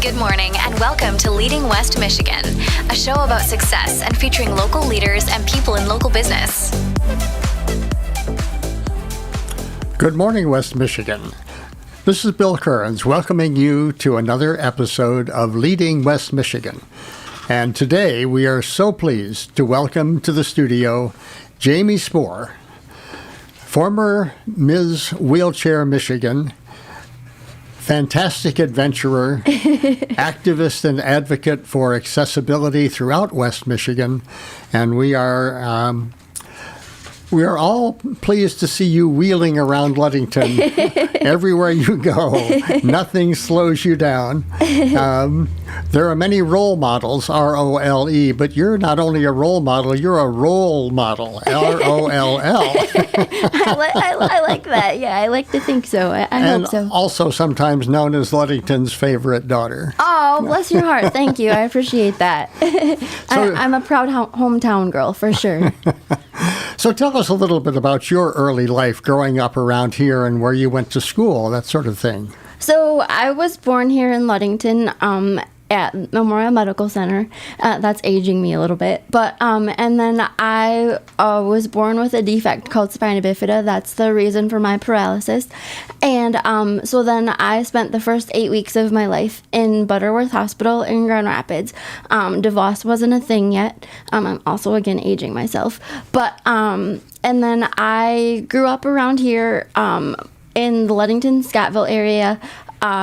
Good morning and welcome to Leading West Michigan, a show about success and featuring local leaders and people in local business. Good morning, West Michigan. This is Bill Kerans welcoming you to another episode of Leading West Michigan. And today we are so pleased to welcome to the studio Jamie Spore, former Ms. Wheelchair Michigan, fantastic adventurer, activist and advocate for accessibility throughout West Michigan, and we are all pleased to see you wheeling around Ludington everywhere you go. Nothing slows you down. There are many role models, R-O-L-E, but you're not only a role model, you're a role model, R-O-L-L. I like that. Yeah, I like to think so. I hope so. And also sometimes known as Ludington's favorite daughter. Oh, bless your heart. Thank you. I appreciate that. I'm a proud hometown girl, for sure. So tell us a little bit about your early life growing up around here and where you went to school, that sort of thing. So I was born here in Ludington at Memorial Medical Center. That's aging me a little bit. But and then I was born with a defect called spina bifida. That's the reason for my paralysis. And so then I spent the first 8 weeks of my life in Butterworth Hospital in Grand Rapids. Divorce wasn't a thing yet. I'm also, again, aging myself. But and then I grew up around here in the Ludington-Scottville area.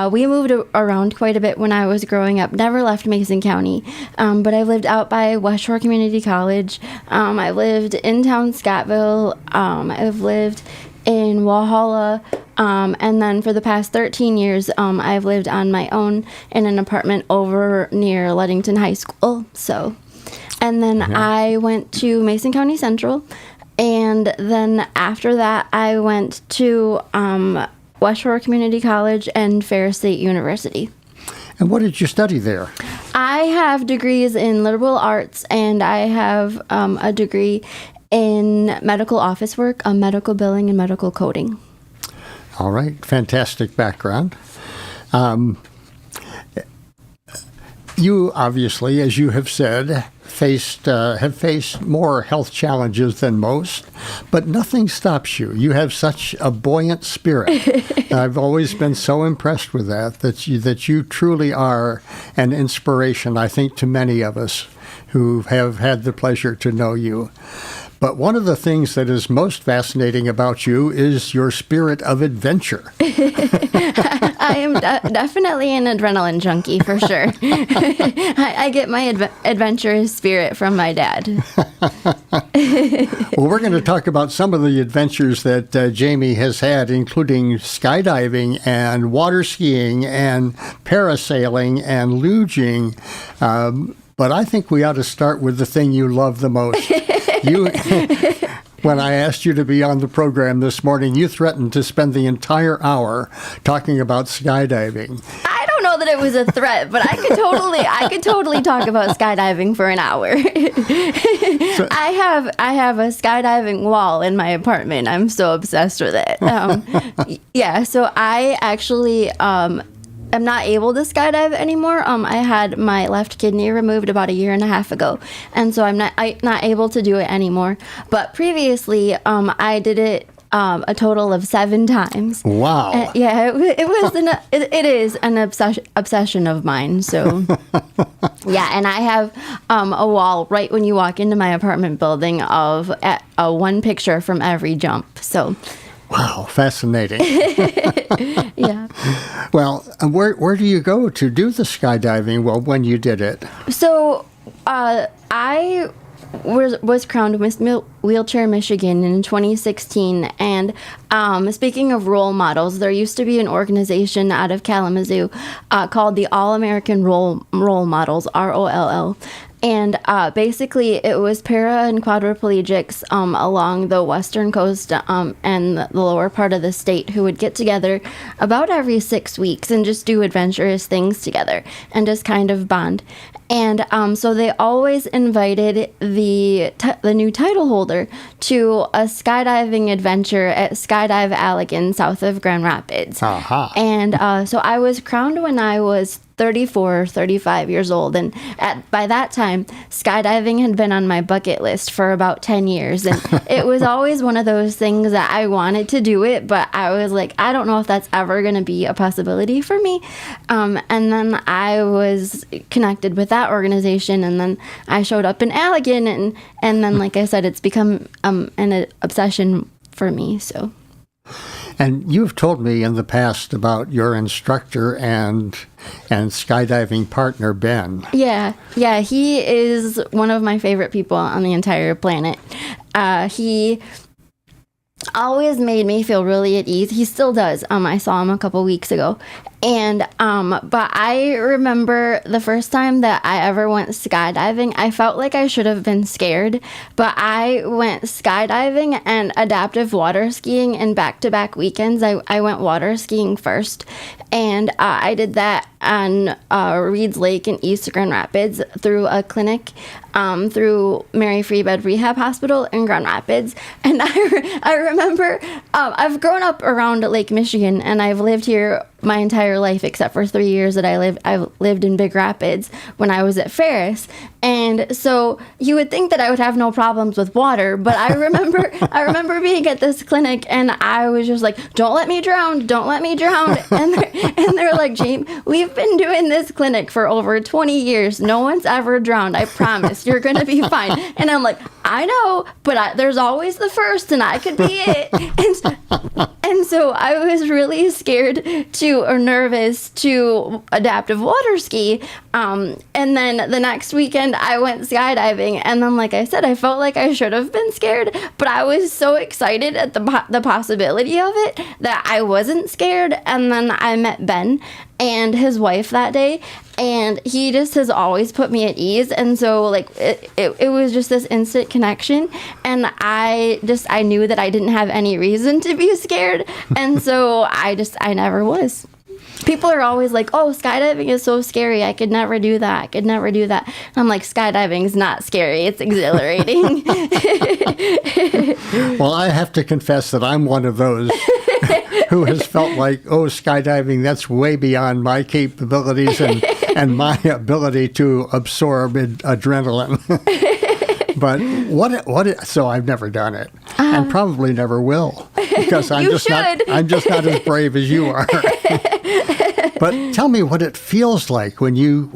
We moved around quite a bit when I was growing up. Never left Mason County, but I lived out by West Shore Community College. I lived in town Scottville. I've lived in Walhalla, and then for the past 13 years, I've lived on my own in an apartment over near Ludington High School. So, and then I went to Mason County Central, and then after that, I went to West Shore Community College and Ferris State University. And what did you study there? I have degrees in liberal arts, and I have a degree in medical office work, medical billing, and medical coding. All right. Fantastic background. You obviously, as you have said, have faced more health challenges than most, but nothing stops you. You have such a buoyant spirit. I've always been so impressed with that you truly are an inspiration, I think, to many of us who have had the pleasure to know you. But one of the things that is most fascinating about you is your spirit of adventure. I am definitely an adrenaline junkie, for sure. I get my adventurous spirit from my dad. Well, we're going to talk about some of the adventures that Jamie has had, including skydiving and water skiing and parasailing and luging. But I think we ought to start with the thing you love the most. When I asked you to be on the program this morning, you threatened to spend the entire hour talking about skydiving. I don't know that it was a threat, but I could totally talk about skydiving for an hour. So, I have a skydiving wall in my apartment. I'm so obsessed with it. So I actually I'm not able to skydive anymore. I had my left kidney removed about 1.5 years ago, and so I'm not able to do it anymore. But previously, I did it a total of 7 times. Wow. It is an obsession of mine. So yeah, and I have a wall right when you walk into my apartment building of one picture from every jump. So. Wow, fascinating. Yeah. Well, where do you go to do the skydiving? Well, when you did it? So I was crowned Miss Wheelchair Michigan in 2016. And speaking of role models, there used to be an organization out of Kalamazoo called the All-American Role Models, ROLL. And basically, it was para and quadriplegics along the western coast and the lower part of the state who would get together about every 6 weeks and just do adventurous things together and just kind of bond. And so they always invited the new title holder to a skydiving adventure at Skydive Allegan, south of Grand Rapids. Uh-huh. And so I was crowned when I was 34 or 35 years old, and by that time skydiving had been on my bucket list for about 10 years, and it was always one of those things that I wanted to do it, but I was like, I don't know if that's ever going to be a possibility for me. And then I was connected with that organization, and then I showed up in Allegan, and then, like I said, it's become an obsession for me. So. And you've told me in the past about your instructor and skydiving partner, Ben. Yeah, he is one of my favorite people on the entire planet. He always made me feel really at ease. He still does. I saw him a couple weeks ago. And, but I remember the first time that I ever went skydiving, I felt like I should have been scared, but I went skydiving and adaptive water skiing in back-to-back weekends. I went water skiing first, and I did that on Reed's Lake in East Grand Rapids through a clinic through Mary Free Bed Rehab Hospital in Grand Rapids. And I remember I've grown up around Lake Michigan, and I've lived here my entire life except for 3 years that I've lived in Big Rapids when I was at Ferris. And so you would think that I would have no problems with water, but I remember being at this clinic, and I was just like, don't let me drown. And they're like, Jamie, we've been doing this clinic for over 20 years. No one's ever drowned. I promise you're going to be fine. And I'm like, I know, but there's always the first, and I could be it. And so I was really scared or nervous to adaptive water ski. And then the next weekend I went skydiving, and then, like I said, I felt like I should have been scared, but I was so excited at the possibility of it that I wasn't scared. And then I met Ben and his wife that day, and he just has always put me at ease. And so, like, it was just this instant connection, and I knew that I didn't have any reason to be scared, and so I never was. People are always like, oh, skydiving is so scary. I could never do that. I'm like, skydiving is not scary. It's exhilarating. Well, I have to confess that I'm one of those who has felt like, oh, skydiving, that's way beyond my capabilities and my ability to absorb adrenaline. But so I've never done it, and probably never will, because I'm just not as brave as you are. But tell me what it feels like when you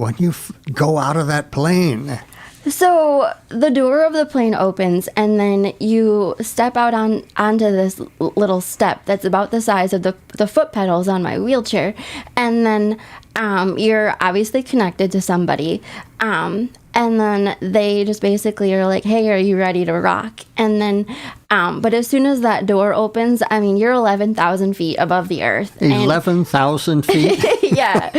go out of that plane. So the door of the plane opens, and then you step out onto this little step that's about the size of the foot pedals on my wheelchair, and then you're obviously connected to somebody. And then they just basically are like, hey, are you ready to rock? And then, but as soon as that door opens, I mean, you're 11,000 feet above the earth. 11,000 feet? Yeah.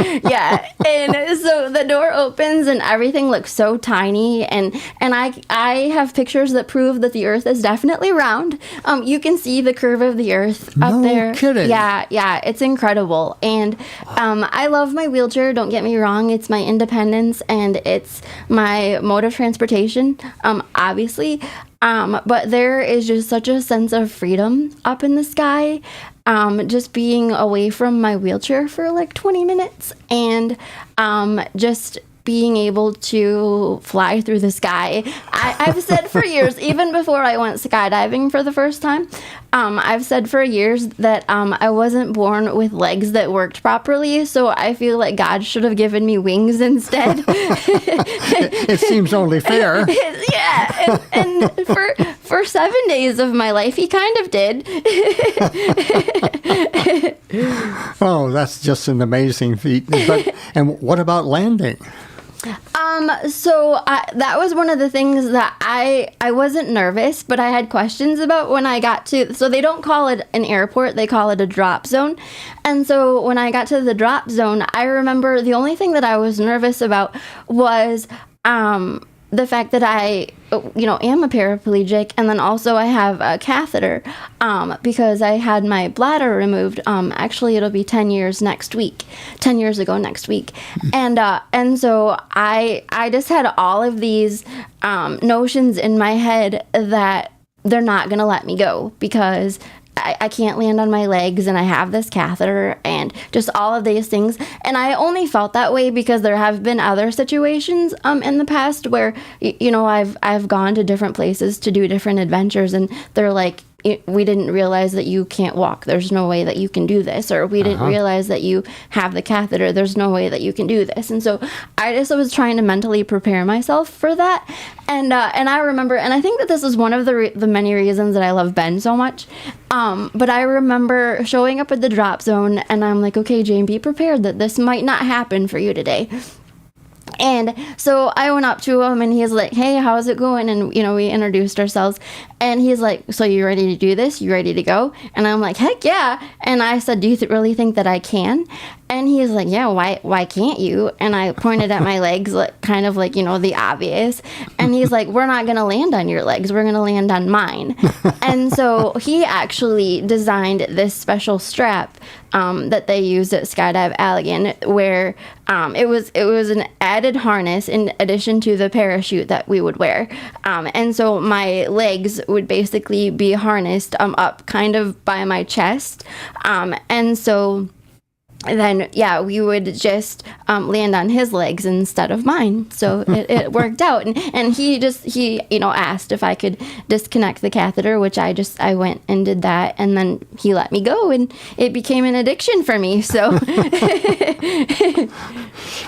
And so the door opens, and everything looks so tiny. And I have pictures that prove that the earth is definitely round. You can see the curve of the earth up there. No kidding. Yeah, it's incredible. And I love my wheelchair, don't get me wrong. It's my independence, and it's my mode of transportation, obviously. But there is just such a sense of freedom up in the sky, just being away from my wheelchair for like 20 minutes, and just being able to fly through the sky. I've said for years, even before I went skydiving for the first time, I've said for years that I wasn't born with legs that worked properly, so I feel like God should have given me wings instead. It seems only fair. Yeah, and for 7 days of my life, he kind of did. Oh, that's just an amazing feat. And what about landing? So that was one of the things that I wasn't nervous, but I had questions about when I got to, so they don't call it an airport, they call it a drop zone. And so when I got to the drop zone, I remember the only thing that I was nervous about was, the fact that I, am a paraplegic, and then also I have a catheter, because I had my bladder removed. Actually, it'll be 10 years ago next week. And so I just had all of these, notions in my head that they're not going to let me go, because I can't land on my legs and I have this catheter and just all of these things. And I only felt that way because there have been other situations in the past where, I've gone to different places to do different adventures, and they're like, we didn't realize that you can't walk. There's no way that you can do this. Or we didn't realize that you have the catheter. There's no way that you can do this. And so I just was trying to mentally prepare myself for that. And I remember, and I think that this is one of the many reasons that I love Ben so much. But I remember showing up at the drop zone, and I'm like, okay, Jane, be prepared that this might not happen for you today. And so I went up to him, and he's like, hey, how's it going? And, we introduced ourselves, and he's like, so you ready to do this? You ready to go? And I'm like, heck yeah. And I said, do you really think that I can? And he's like, yeah, why can't you? And I pointed at my legs, kind of like, the obvious. And he's like, we're not going to land on your legs. We're going to land on mine. And so he actually designed this special strap that they used at Skydive Allegan, where it was an added harness in addition to the parachute that we would wear. And so my legs would basically be harnessed up kind of by my chest. And so then, we would just land on his legs instead of mine. So it worked out. And he asked if I could disconnect the catheter, which I went and did that. And then he let me go, and it became an addiction for me. So.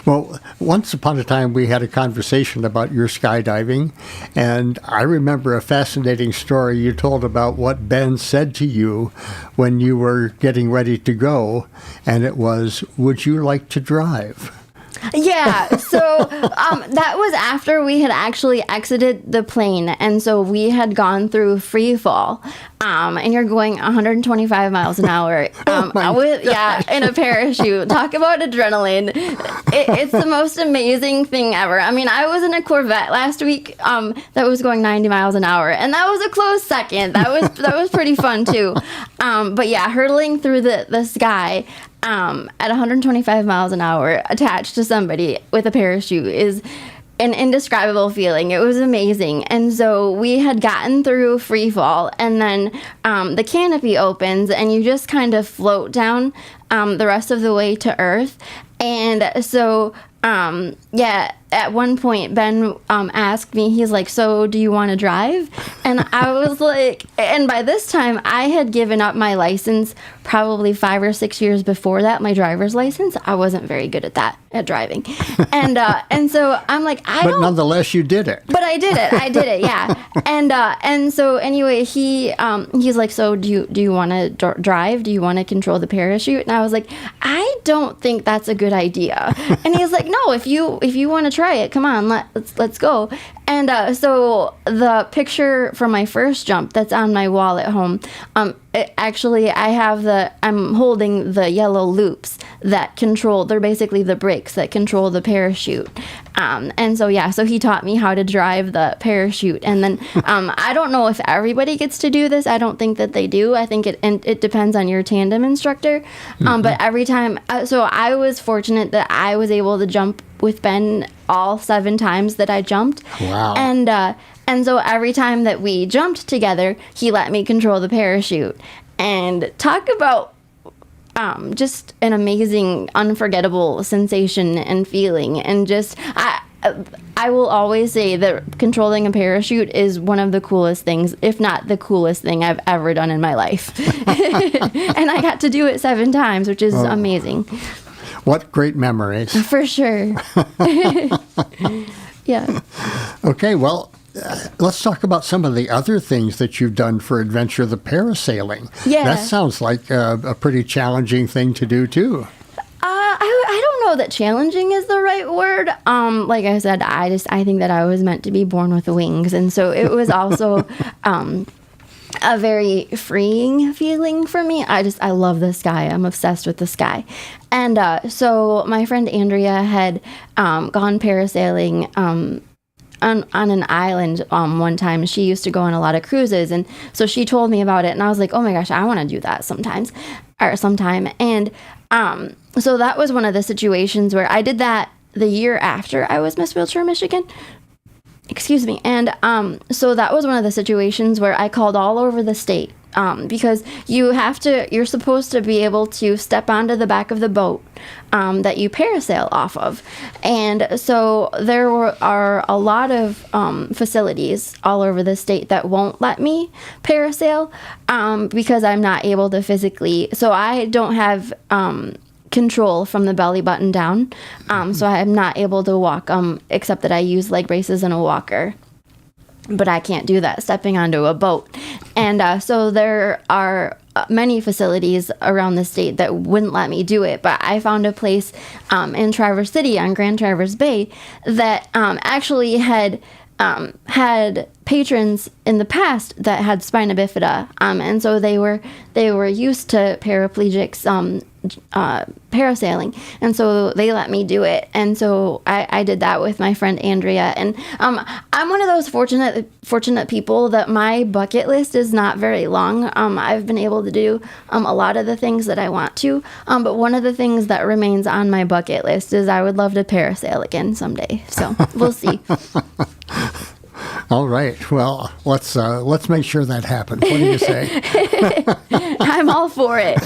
Well, once upon a time, we had a conversation about your skydiving, and I remember a fascinating story you told about what Ben said to you when you were getting ready to go, and it was, would you like to drive? Yeah, so that was after we had actually exited the plane, and so we had gone through free fall, and you're going 125 miles an hour in a parachute. Talk about adrenaline. It's the most amazing thing ever. I mean, I was in a Corvette last week that was going 90 miles an hour, and that was a close second. That was pretty fun too. But yeah, hurtling through the sky at 125 miles an hour attached to somebody with a parachute is an indescribable feeling. It was amazing. And so we had gotten through free fall, and then the canopy opens, and you just kind of float down the rest of the way to Earth. And so at one point, Ben asked me, he's like, so do you want to drive? And I was like, and by this time, I had given up my license probably 5 or 6 years before that, my driver's license. I wasn't very good at that, at driving. And so I'm like, But nonetheless, you did it. But I did it, yeah. And so anyway, he's like, so do you want to drive? Do you want to control the parachute? And I was like, I don't think that's a good idea. And he's like, no, if you want to try it, come on, let's go. And so the picture from my first jump that's on my wall at home, I'm holding the yellow loops that control, they're basically the brakes that control the parachute. And so he taught me how to drive the parachute. And then I don't know if everybody gets to do this. I don't think that they do. I think it depends on your tandem instructor. But every time, so I was fortunate that I was able to jump with Ben all 7 times that I jumped. Wow. And so every time that we jumped together, he let me control the parachute. And talk about just an amazing, unforgettable sensation and feeling. And just, I will always say that controlling a parachute is one of the coolest things, if not the coolest thing I've ever done in my life. And I got to do it 7 times, which is amazing. What great memories. For sure. Yeah. Okay, well, let's talk about some of the other things that you've done for adventure, the parasailing. Yeah. That sounds like a pretty challenging thing to do, too. I don't know that challenging is the right word. Like I said, I think that I was meant to be born with wings. And so it was also a very freeing feeling for me. I love the sky. I'm obsessed with the sky. And so my friend Andrea had gone parasailing on an island one time. She used to go on a lot of cruises, and so she told me about it, and I was like, oh my gosh, I want to do that sometime. And so that was one of the situations where I did that the year after I was Miss Wheelchair Michigan. Excuse me. And so that was one of the situations where I called all over the state, because you're supposed to be able to step onto the back of the boat that you parasail off of. And so there are a lot of facilities all over the state that won't let me parasail because I'm not able to physically. So I don't have control from the belly button down. So I'm not able to walk except that I use leg braces and a walker. But I can't do that stepping onto a boat. And so there are many facilities around the state that wouldn't let me do it. But I found a place in Traverse City on Grand Traverse Bay that actually had patrons in the past that had spina bifida. And so they were used to paraplegics parasailing, and so they let me do it. And so I did that with my friend Andrea. And I'm one of those fortunate people that my bucket list is not very long. I've been able to do a lot of the things that I want to, but one of the things that remains on my bucket list is I would love to parasail again someday. So we'll see. All right. Well, let's make sure that happens. What do you say? I'm all for it.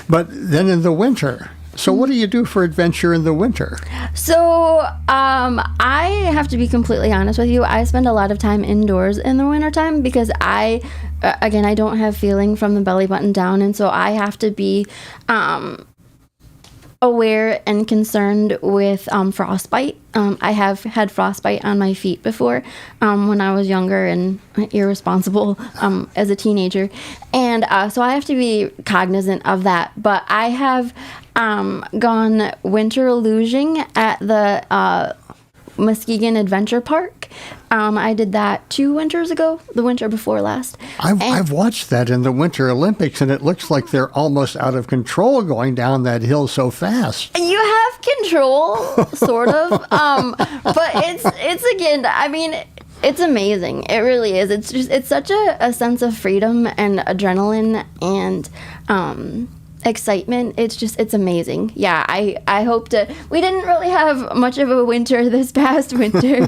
But then in the winter, so what do you do for adventure in the winter? So I have to be completely honest with you. I spend a lot of time indoors in the wintertime because I don't have feeling from the belly button down. And so I have to be aware and concerned with frostbite. I have had frostbite on my feet before when I was younger and irresponsible as a teenager. And so I have to be cognizant of that. But I have gone winter luging at the Muskegon Adventure Park. I did that 2 winters ago, the winter before last. I've watched that in the Winter Olympics, and it looks like they're almost out of control going down that hill so fast. You have control, sort of, but it's again, I mean, it's amazing. It really is. It's such a sense of freedom and adrenaline and excitement. It's amazing. Yeah, I hope to. We didn't really have much of a winter this past winter,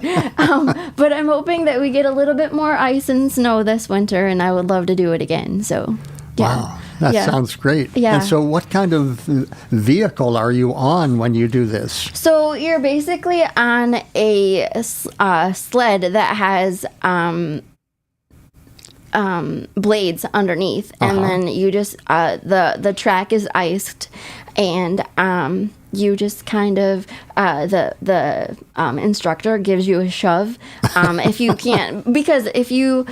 but I'm hoping that we get a little bit more ice and snow this winter, and I would love to do it again. So, yeah. Wow, that sounds great. Yeah. And so what kind of vehicle are you on when you do this? So you're basically on a sled that has blades underneath, and then you just the track is iced, and you just kind of the instructor gives you a shove if you can't, because if you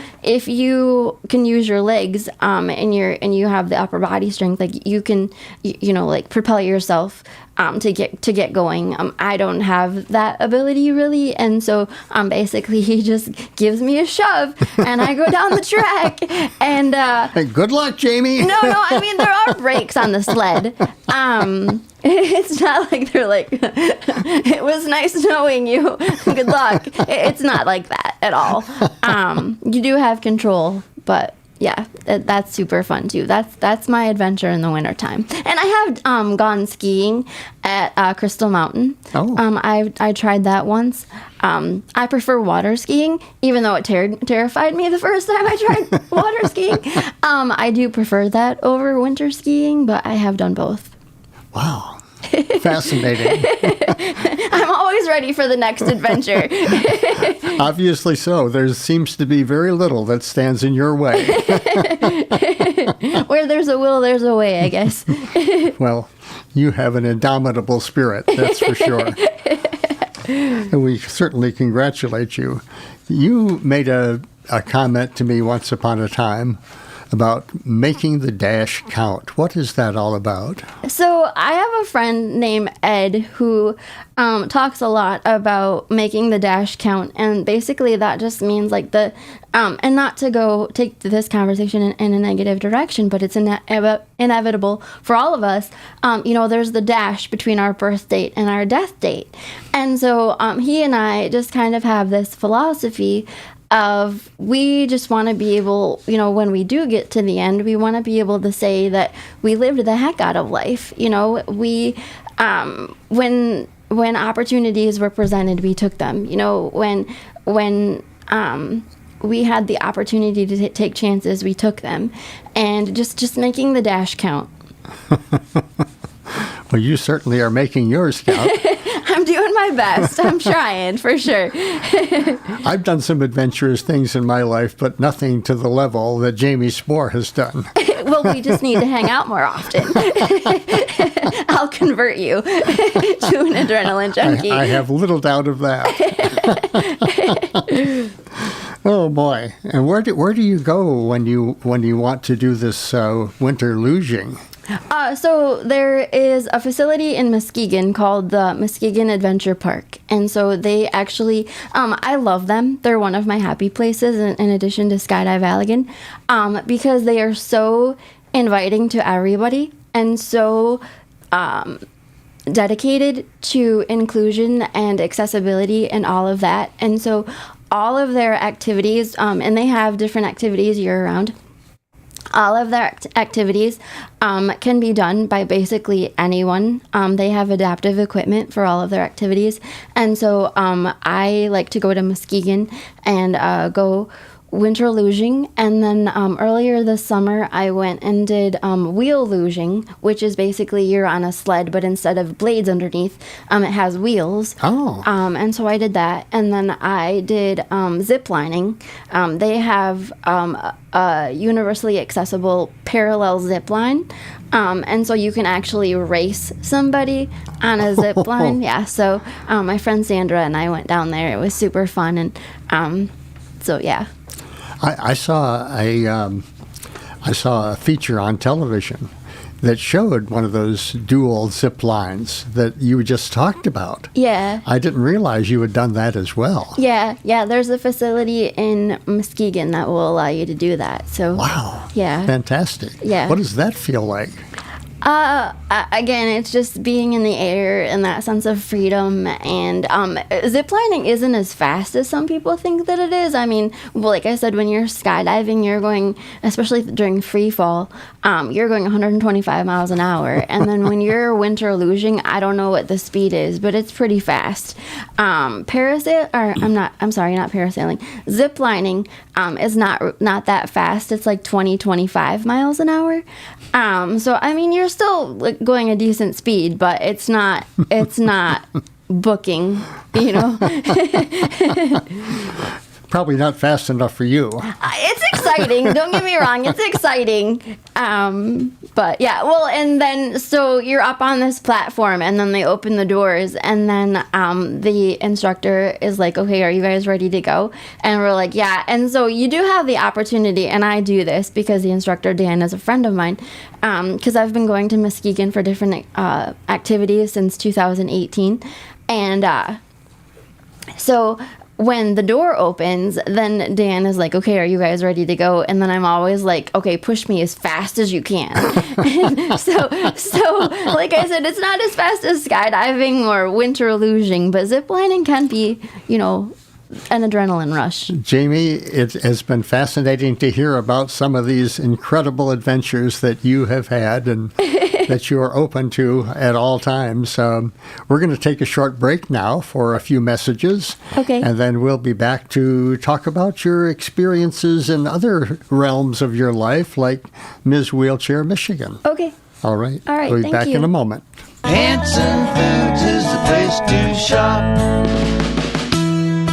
can use your legs and you have the upper body strength, like you can like propel yourself to get going. I don't have that ability really, and so basically he just gives me a shove and I go down the track. And hey, good luck, Jamie. No, I mean there are brakes on the sled. It's not like they're like, it was nice knowing you, good luck. It's not like that at all. You do have control, but yeah, that's super fun too. That's my adventure in the wintertime. And I have gone skiing at Crystal Mountain. Oh. I tried that once. I prefer water skiing, even though it terrified me the first time I tried water skiing. I do prefer that over winter skiing, but I have done both. Wow. Fascinating. I'm always ready for the next adventure. Obviously so. There seems to be very little that stands in your way. Where there's a will, there's a way, I guess. Well, you have an indomitable spirit, that's for sure. And we certainly congratulate you. You made a comment to me once upon a time about making the dash count. What is that all about? So I have a friend named Ed who talks a lot about making the dash count, and basically that just means like and not to take this conversation in a negative direction, but it's inevitable for all of us. There's the dash between our birth date and our death date, and so he and I just kind of have this philosophy of we just want to be able, when we do get to the end, we want to be able to say that we lived the heck out of life. We, when when opportunities were presented, we took them. You know, when we had the opportunity to take chances, we took them, and just making the dash count. Well, you certainly are making yours count. I'm doing my best. I'm trying, for sure. I've done some adventurous things in my life, but nothing to the level that Jamie Spore has done. Well, we just need to hang out more often. I'll convert you to an adrenaline junkie. I have little doubt of that. Oh boy! And where do you go when you want to do this winter luging? So there is a facility in Muskegon called the Muskegon Adventure Park. And so they actually, I love them. They're one of my happy places in addition to Skydive Allegan, because they are so inviting to everybody and so dedicated to inclusion and accessibility and all of that. And so all of their activities, and they have different activities year round. All of their activities can be done by basically anyone. They have adaptive equipment for all of their activities. And so I like to go to Muskegon and go winter luging. And then earlier this summer, I went and did wheel luging, which is basically you're on a sled, but instead of blades underneath, it has wheels. Oh. And so I did that. And then I did zip lining. They have a universally accessible parallel zip line. And so you can actually race somebody on a zip line. Yeah. So my friend Sandra and I went down there. It was super fun. And so, yeah. I saw a feature on television that showed one of those dual zip lines that you just talked about. Yeah. I didn't realize you had done that as well. Yeah. There's a facility in Muskegon that will allow you to do that. So. Wow. Yeah. Fantastic. Yeah. What does that feel like? Again, it's just being in the air and that sense of freedom. And ziplining isn't as fast as some people think that it is. I mean, well, like I said, when you're skydiving, you're going, especially during free fall, you're going 125 miles an hour. And then when you're winter luging, I don't know what the speed is, but it's pretty fast. Not parasailing. Ziplining is not that fast. It's like 25 miles an hour. So I mean, you're still going a decent speed, but it's not booking, you know. Probably not fast enough for you. It's exciting. Don't get me wrong. It's exciting. But yeah, well, and then so you're up on this platform and then they open the doors and then the instructor is like, okay, are you guys ready to go? And we're like, yeah. And so you do have the opportunity, and I do this because the instructor, Dan, is a friend of mine, because I've been going to Muskegon for different activities since 2018. And so when the door opens, then Dan is like, okay, are you guys ready to go? And then I'm always like, okay, push me as fast as you can. And so like I said, it's not as fast as skydiving or winter luging, but ziplining can be, you know, an adrenaline rush. Jamie, it has been fascinating to hear about some of these incredible adventures that you have had and that you are open to at all times. We're going to take a short break now for a few messages. Okay. And then we'll be back to talk about your experiences in other realms of your life, like Ms. Wheelchair Michigan. Okay. All right. All right, We'll be thank back you. in a moment. Hanson Foods is the place to shop.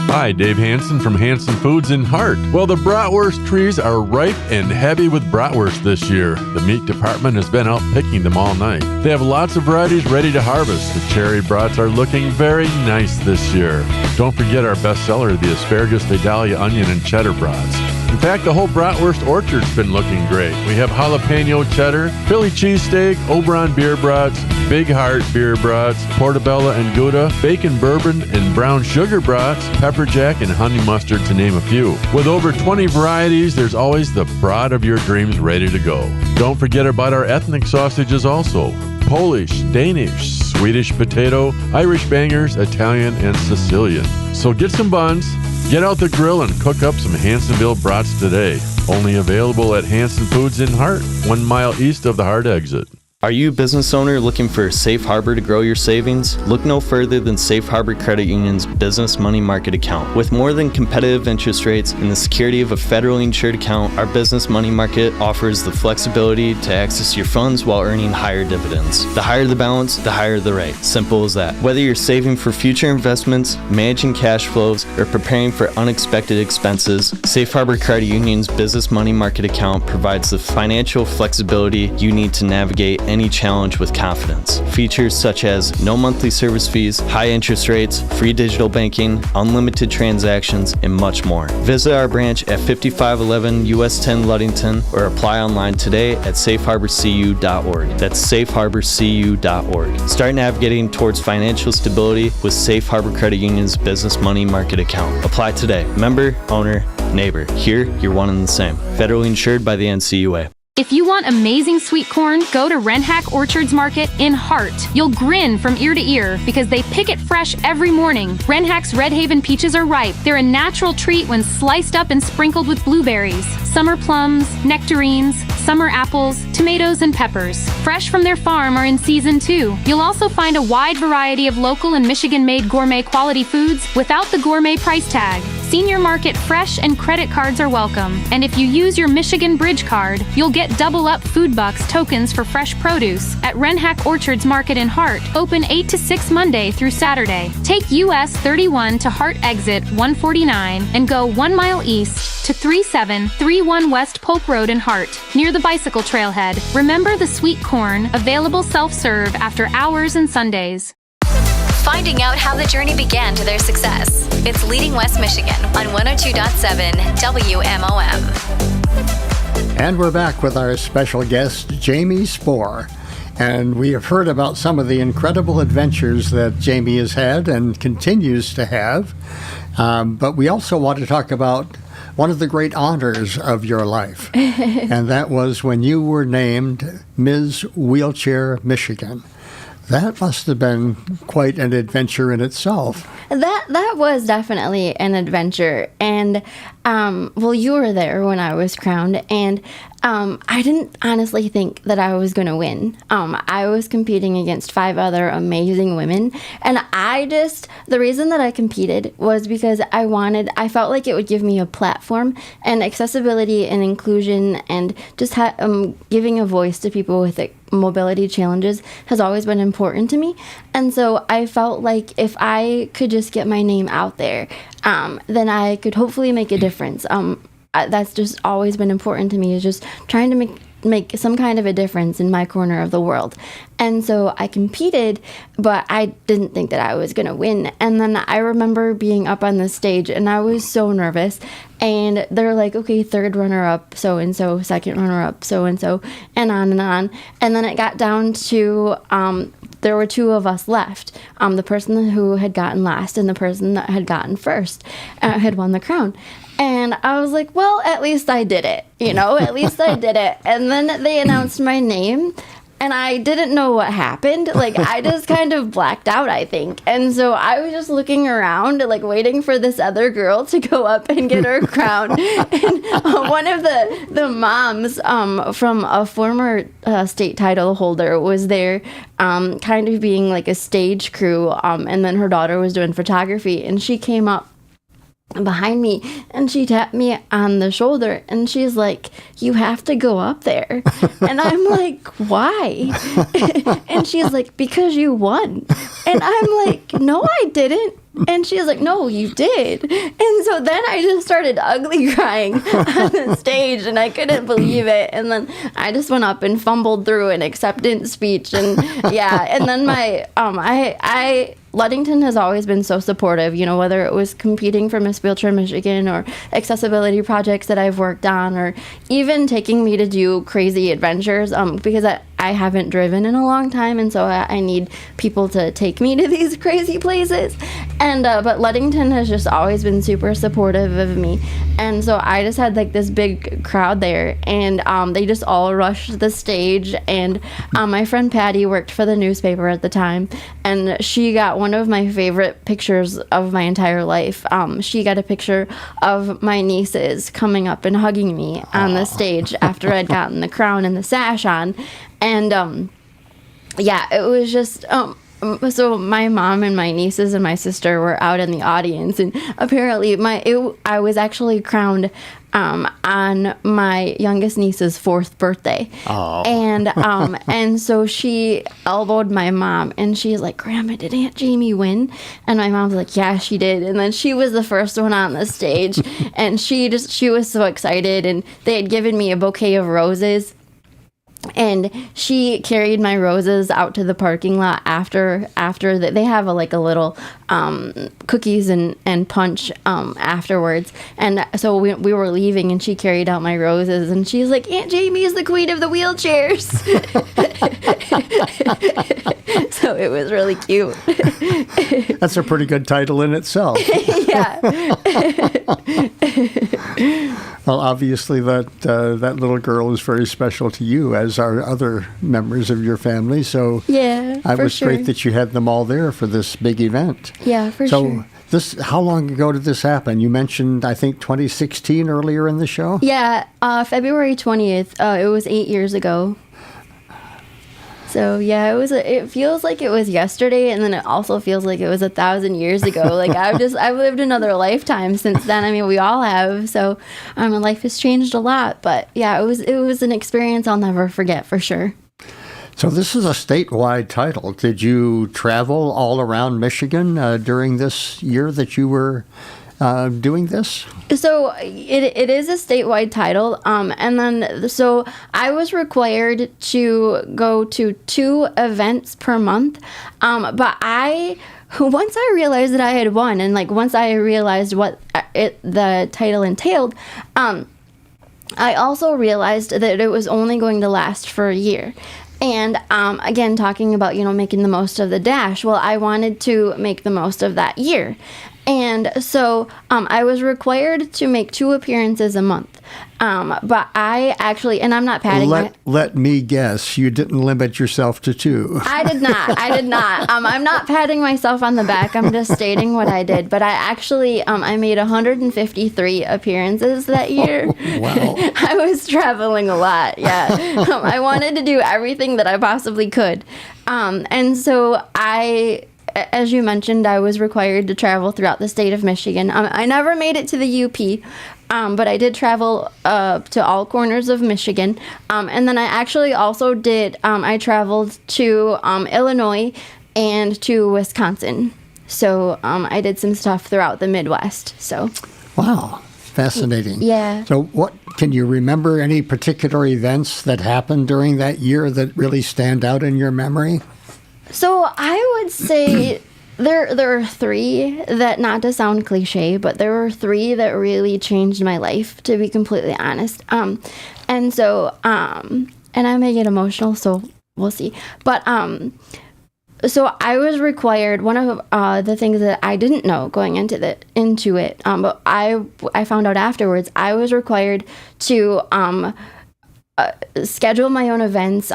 Hi, Dave Hansen from Hansen Foods in Hart. Well, the bratwurst trees are ripe and heavy with bratwurst this year. The meat department has been out picking them all night. They have lots of varieties ready to harvest. The cherry brats are looking very nice this year. Don't forget our bestseller, the asparagus, Vidalia, onion, and cheddar brats. In fact, the whole bratwurst orchard's been looking great. We have jalapeno cheddar, Philly cheesesteak, Oberon beer brats, Big Heart beer brats, portobello and Gouda, bacon bourbon and brown sugar brats, pepper jack and honey mustard, to name a few. With over 20 varieties, there's always the brat of your dreams ready to go. Don't forget about our ethnic sausages also. Polish, Danish, Swedish potato, Irish bangers, Italian, and Sicilian. So get some buns, get out the grill, and cook up some Hansonville brats today. Only available at Hansen Foods in Hart, 1 mile east of the Hart exit. Are you a business owner looking for a safe harbor to grow your savings? Look no further than Safe Harbor Credit Union's Business Money Market Account. With more than competitive interest rates and the security of a federally insured account, our Business Money Market offers the flexibility to access your funds while earning higher dividends. The higher the balance, the higher the rate. Simple as that. Whether you're saving for future investments, managing cash flows, or preparing for unexpected expenses, Safe Harbor Credit Union's Business Money Market Account provides the financial flexibility you need to navigate any challenge with confidence. Features such as no monthly service fees, high interest rates, free digital banking, unlimited transactions, and much more. Visit our branch at 5511 US 10 Ludington or apply online today at safeharborcu.org. That's safeharborcu.org. Start navigating towards financial stability with Safe Harbor Credit Union's Business Money Market Account. Apply today. Member, owner, neighbor. Here, you're one and the same. Federally insured by the NCUA. If you want amazing sweet corn, go to Renhack Orchards Market in Hart. You'll grin from ear to ear because they pick it fresh every morning. Renhack's Red Haven peaches are ripe. They're a natural treat when sliced up and sprinkled with blueberries, summer plums, nectarines, summer apples, tomatoes, and peppers. Fresh from their farm are in season too. You'll also find a wide variety of local and Michigan-made gourmet quality foods without the gourmet price tag. Senior Market fresh and credit cards are welcome. And if you use your Michigan Bridge card, you'll get double up food bucks tokens for fresh produce at Renhack Orchards Market in Hart, open 8 to 6 Monday through Saturday. Take US 31 to Hart exit 149 and go 1 mile east to 3731 West Polk Road in Hart, near the bicycle trailhead. Remember the sweet corn, available self-serve after hours and Sundays. Finding out how the journey began to their success. It's Leading West Michigan on 102.7 WMOM. And we're back with our special guest, Jamie Spore. And we have heard about some of the incredible adventures that Jamie has had and continues to have. But we also want to talk about one of the great honors of your life. And that was when you were named Ms. Wheelchair Michigan. That must have been quite an adventure in itself. That was definitely an adventure. And, well, you were there when I was crowned, and I didn't honestly think that I was going to win. I was competing against 5 other amazing women, and the reason that I competed was because I felt like it would give me a platform, and accessibility and inclusion and just giving a voice to people with mobility challenges has always been important to me. And so I felt like if I could just get my name out there, then I could hopefully make a difference. That's just always been important to me, is just trying to make some kind of a difference in my corner of the world. And so I competed, but I didn't think that I was going to win. And then I remember being up on the stage, and I was so nervous. And they're like, okay, 3rd runner-up, so-and-so, 2nd runner-up, so-and-so, and on and on. And then it got down to there were 2 of us left. The person who had gotten last and the person that had gotten first had won the crown. And I was like, well, at least I did it, at least I did it. And then they announced my name, and I didn't know what happened. Like, I just kind of blacked out, I think. And so I was just looking around, like, waiting for this other girl to go up and get her crown. And one of the moms from a former state title holder was there, kind of being like a stage crew. And then her daughter was doing photography, and she came up behind me and she tapped me on the shoulder, and she's like, you have to go up there. And I'm like, why? And she's like, because you won. And I'm like, no, I didn't. And she's like, no, you did. And so then I just started ugly crying on the stage, and I couldn't believe it. And then I just went up and fumbled through an acceptance speech, and yeah. And then Ludington has always been so supportive, whether it was competing for Miss Wheelchair Michigan or accessibility projects that I've worked on, or even taking me to do crazy adventures, because I haven't driven in a long time, and so I need people to take me to these crazy places. And but Ludington has just always been super supportive of me, and so I just had like this big crowd there, and they just all rushed the stage. And my friend Patty worked for the newspaper at the time, and she got one of my favorite pictures of my entire life. She got a picture of my nieces coming up and hugging me on the stage after I'd gotten the crown and the sash on. And yeah, it was just so my mom and my nieces and my sister were out in the audience, and apparently I was actually crowned on my youngest niece's 4th birthday. Oh. And so she elbowed my mom, and she's like, "Grandma, did Aunt Jamie win?" And my mom's like, "Yeah, she did." And then she was the first one on the stage, and she was so excited, and they had given me a bouquet of roses. And she carried my roses out to the parking lot after that. They have a little cookies and punch afterwards. And so we were leaving, and she carried out my roses, and she's like, "Aunt Jamie is the queen of the wheelchairs." So it was really cute. That's a pretty good title in itself. Yeah. Well, obviously that little girl is very special to you, as are other members of your family. So Yeah, it was sure. great that you had them all there for this big event. Yeah, for sure. So how long ago did this happen? You mentioned, I think, 2016 earlier in the show? Yeah, February 20th. It was 8 years ago. So yeah, it feels like it was yesterday, and then it also feels like it was 1,000 years ago. Like I've lived another lifetime since then. I mean, we all have. So my life has changed a lot, but yeah, it was an experience I'll never forget for sure. So this is a statewide title. Did you travel all around Michigan during this year that you were doing this? So it is a statewide title, and then so I was required to go to 2 events per month, but once I realized that I had won, and once I realized what the title entailed, I also realized that it was only going to last for a year. And again, talking about making the most of the dash. Well, I wanted to make the most of that year. And so I was required to make 2 appearances a month. But I actually, and I'm not patting Let me guess, you didn't limit yourself to 2. I did not. I'm not patting myself on the back. I'm just stating what I did. But I actually, I made 153 appearances that year. Wow. I was traveling a lot, yeah. I wanted to do everything that I possibly could. And so as you mentioned, I was required to travel throughout the state of Michigan. I never made it to the UP, but I did travel to all corners of Michigan. And then I actually also I traveled to Illinois and to Wisconsin. So I did some stuff throughout the Midwest. So. Wow. Fascinating. Yeah. So can you remember any particular events that happened during that year that really stand out in your memory? So I would say there are 3 that, not to sound cliche, but there were 3 that really changed my life, to be completely honest. And so, and I may get emotional, so we'll see. But so I was required. One of the things that I didn't know going into it, but I found out afterwards. I was required to schedule my own events,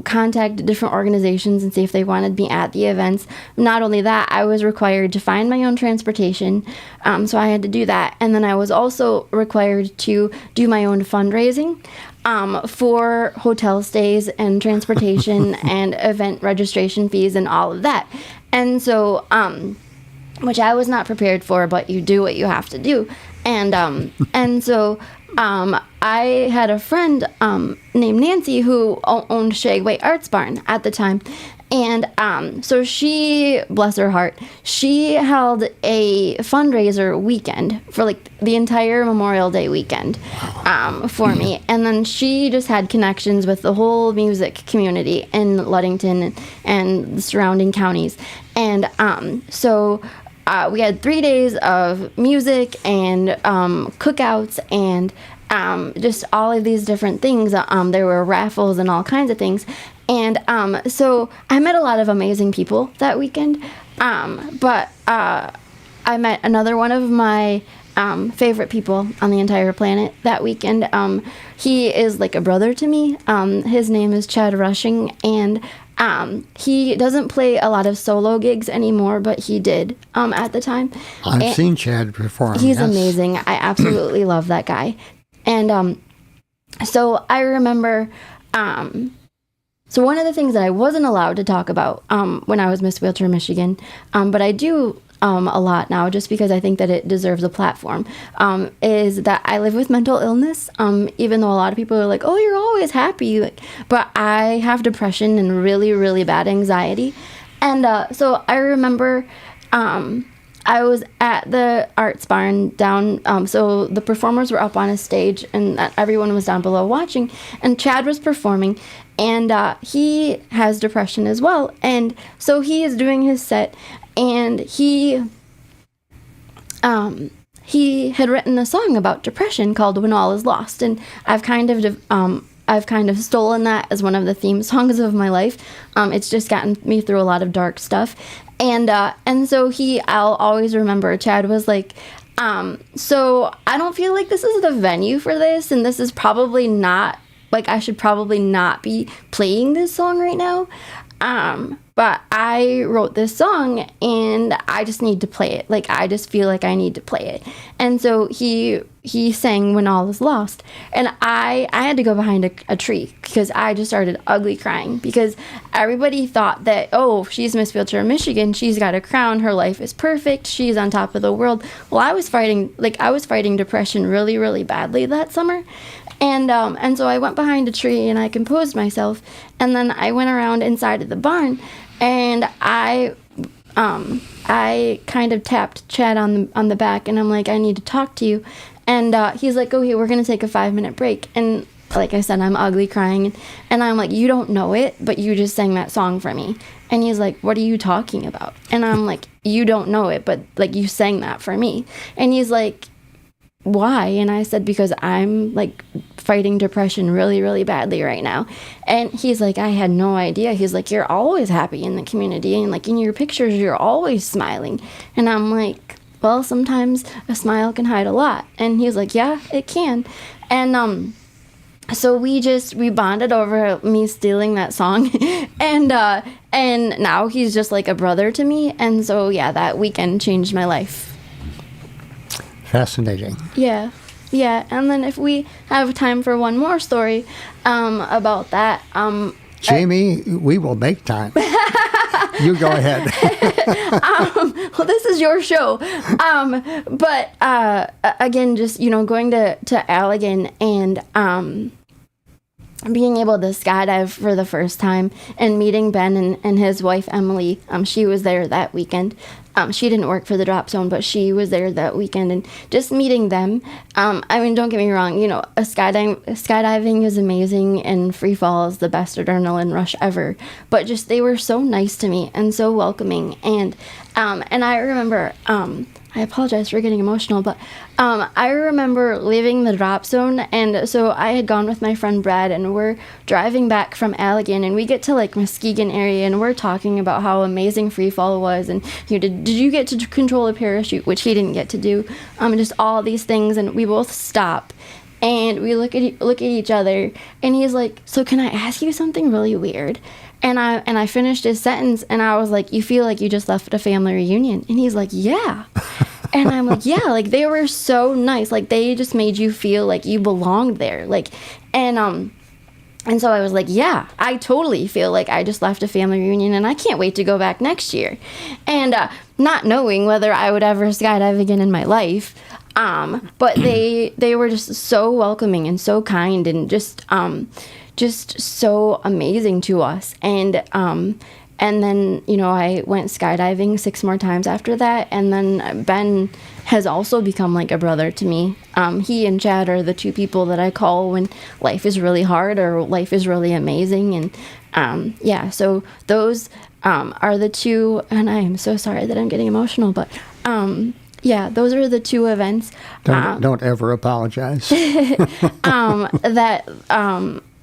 contact different organizations and see if they wanted me at the events. Not only that, I was required to find my own transportation, so I had to do that. And then I was also required to do my own fundraising for hotel stays and transportation and event registration fees and all of that. And so, which I was not prepared for, but you do what you have to do. And so I had a friend named Nancy who owned Shagway Arts Barn at the time. And so she, bless her heart, she held a fundraiser weekend for the entire Memorial Day weekend for me. And then she just had connections with the whole music community in Ludington and the surrounding counties. And so we had 3 days of music and cookouts and just all of these different things. There were raffles and all kinds of things. And so I met a lot of amazing people that weekend. But I met another one of my favorite people on the entire planet that weekend. He is like a brother to me. His name is Chad Rushing, and he doesn't play a lot of solo gigs anymore, but he did at the time. I've seen Chad perform. He's yes. amazing. I absolutely love that guy. And so I remember So one of the things that I wasn't allowed to talk about when I was Miss Wheelchair Michigan, but I do a lot now just because I think that it deserves a platform, is that I live with mental illness, even though a lot of people are like, oh, you're always happy. Like, but I have depression and really, really bad anxiety. And so I remember I was at the arts barn down, so the performers were up on a stage and everyone was down below watching, and Chad was performing, and he has depression as well, and so he is doing his set, and he had written a song about depression called When All Is Lost, and I've kind of stolen that as one of the theme songs of my life. It's just gotten me through a lot of dark stuff. And so I'll always remember, Chad was like, so I don't feel like this is the venue for this, and this is probably not, like, I should probably not be playing this song right now. But I wrote this song and I just need to play it. Like, I just feel like I need to play it. And so he sang When All Is Lost. And I had to go behind a tree because I just started ugly crying because everybody thought that, oh, she's Miss Wheelchair Michigan. She's got a crown. Her life is perfect. She's on top of the world. Well, I was fighting depression really, really badly that summer. And so I went behind a tree and I composed myself, and then I went around inside of the barn, and I kind of tapped Chad on the back, and I'm like, I need to talk to you, and he's like, okay, we're gonna take a 5-minute break, and like I said, I'm ugly crying, and I'm like, you don't know it, but you just sang that song for me, and he's like, what are you talking about? And I'm like, you don't know it, but like you sang that for me, and he's like, why? And I said, because I'm like fighting depression really, really badly right now. And he's like, I had no idea. He's like, you're always happy in the community, and like in your pictures, you're always smiling. And I'm like, well, sometimes a smile can hide a lot. And he's like, yeah, it can. And so we bonded over me stealing that song, and now he's just like a brother to me. And so yeah, that weekend changed my life. Fascinating. Yeah. And then if we have time for one more story about that. Jamie, we will make time. You go ahead. Well, this is your show. But again, just, going to Allegan and being able to skydive for the first time and meeting Ben and his wife, Emily. She was there that weekend. She didn't work for the drop zone, but she was there that weekend, and just meeting them. I mean, don't get me wrong, skydiving is amazing, and free fall is the best adrenaline rush ever. But just, they were so nice to me and so welcoming. And I remember, I apologize for getting emotional, but I remember leaving the drop zone, and so I had gone with my friend Brad, and we're driving back from Allegan, and we get to like Muskegon area, and we're talking about how amazing free fall was, and did you get to control a parachute, which he didn't get to do, just all these things, and we both stop, and we look at each other, and he's like, so can I ask you something really weird? And I finished his sentence, and I was like, you feel like you just left a family reunion? And he's like, yeah. And I'm like, yeah, like they were so nice. Like they just made you feel like you belonged there. Like, and so I was like, yeah, I totally feel like I just left a family reunion, and I can't wait to go back next year. And not knowing whether I would ever skydive again in my life, but they were just so welcoming and so kind and just so amazing to us. And then, I went skydiving 6 more times after that. And then Ben has also become like a brother to me. He and Chad are the 2 people that I call when life is really hard or life is really amazing. And so those are the 2, and I am so sorry that I'm getting emotional, but those are the 2 events. Don't ever apologize.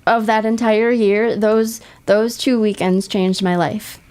Of that entire year, those 2 weekends changed my life.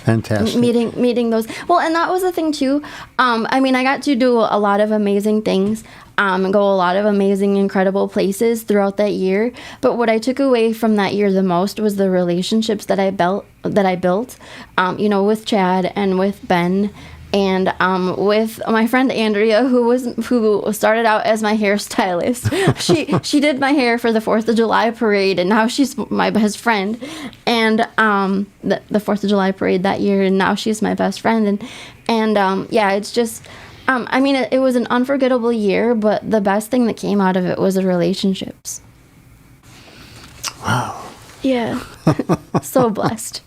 Fantastic. Meeting those. Well, and that was the thing too. I got to do a lot of amazing things, and go a lot of amazing, incredible places throughout that year. But what I took away from that year the most was the relationships that I built, with Chad and with Ben. and with my friend Andrea, who started out as my hairstylist. She did my hair for the 4th of July parade, and now she's my best friend. And the 4th of July parade that year, and now she's my best friend. And yeah, it's just. I mean, it was an unforgettable year, but the best thing that came out of it was the relationships. Wow. Yeah. So blessed.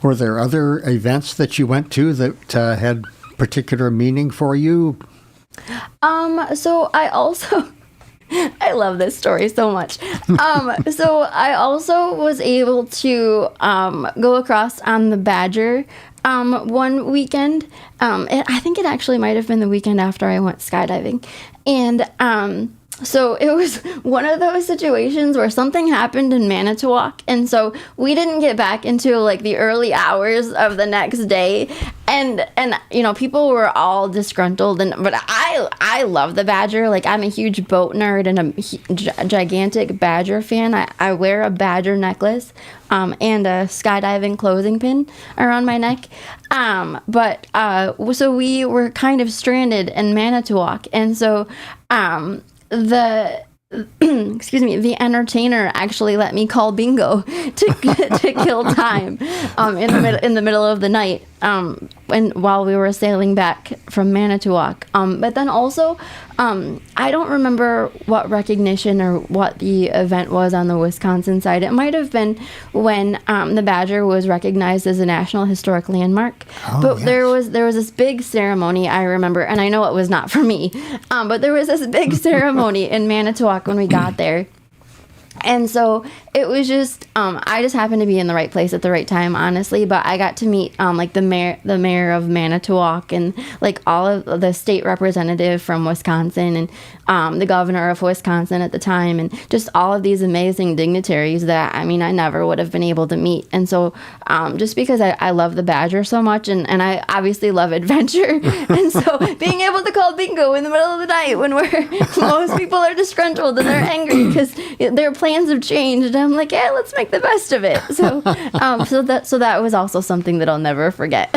Were there other events that you went to that had particular meaning for you? So I also... I love this story so much. So I also was able to go across on the Badger one weekend. I think it actually might have been the weekend after I went skydiving. And so it was one of those situations where something happened in Manitowoc, and so we didn't get back until like the early hours of the next day, and you know, people were all disgruntled, but I love the Badger. Like, I'm a huge boat nerd and a gigantic Badger fan. I wear a Badger necklace and a skydiving clothing pin around my neck. But so we were kind of stranded in Manitowoc, and so the the entertainer actually let me call bingo to kill time in the middle of the night while we were sailing back from Manitowoc. But then also, I don't remember what recognition or what the event was on the Wisconsin side. It might have been when the Badger was recognized as a National Historic Landmark. But yes. there was this big ceremony, I remember, and I know it was not for me, but there was this big ceremony in Manitowoc when we got there. And so it was just, I just happened to be in the right place at the right time, honestly. But I got to meet like the mayor of Manitowoc, and like all of the state representative from Wisconsin, and the governor of Wisconsin at the time, and just all of these amazing dignitaries that, I mean, I never would have been able to meet. And so just because I love the Badger so much, and I obviously love adventure, and so being able to call bingo in the middle of the night when most people are disgruntled and they're angry because their plans have changed, and I'm like, yeah, let's make the best of it. So so that was also something that I'll never forget.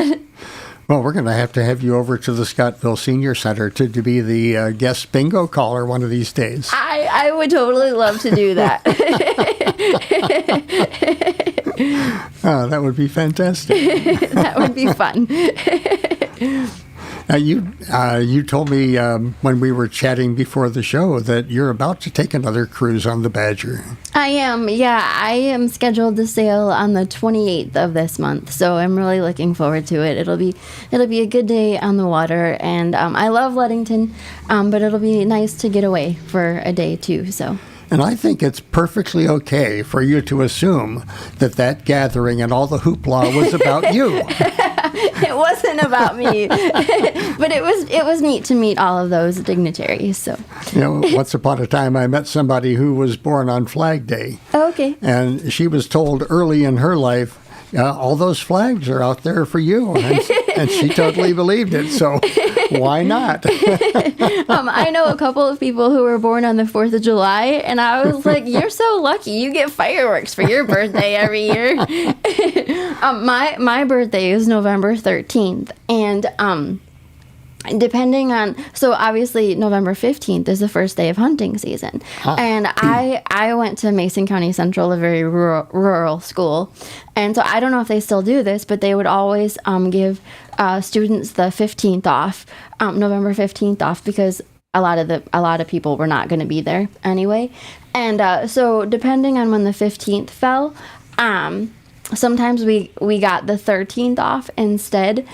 Well, we're going to have you over to the Scottville Senior Center to be the guest bingo caller one of these days. I would totally love to do that. Oh, that would be fantastic. That would be fun. Now, you told me when we were chatting before the show that you're about to take another cruise on the Badger. I am, yeah. I am scheduled to sail on the 28th of this month, so I'm really looking forward to it. It'll be a good day on the water, and I love Ludington, but it'll be nice to get away for a day too. So. And I think it's perfectly okay for you to assume that gathering and all the hoopla was about you. It wasn't about me, but it was neat to meet all of those dignitaries. So, you know, once upon a time, I met somebody who was born on Flag Day. Oh, okay. And she was told early in her life, all those flags are out there for you, and she totally believed it. So why not? I know a couple of people who were born on the 4th of July, and I was like, you're so lucky. You get fireworks for your birthday every year. My birthday is November 13th, and depending on, so obviously November 15th is the first day of hunting season. Huh. And I went to Mason County Central, a very rural school. And so I don't know if they still do this, but they would always give students the 15th off, November 15th off, because a lot of people were not going to be there anyway. And so depending on when the 15th fell, sometimes we got the 13th off instead.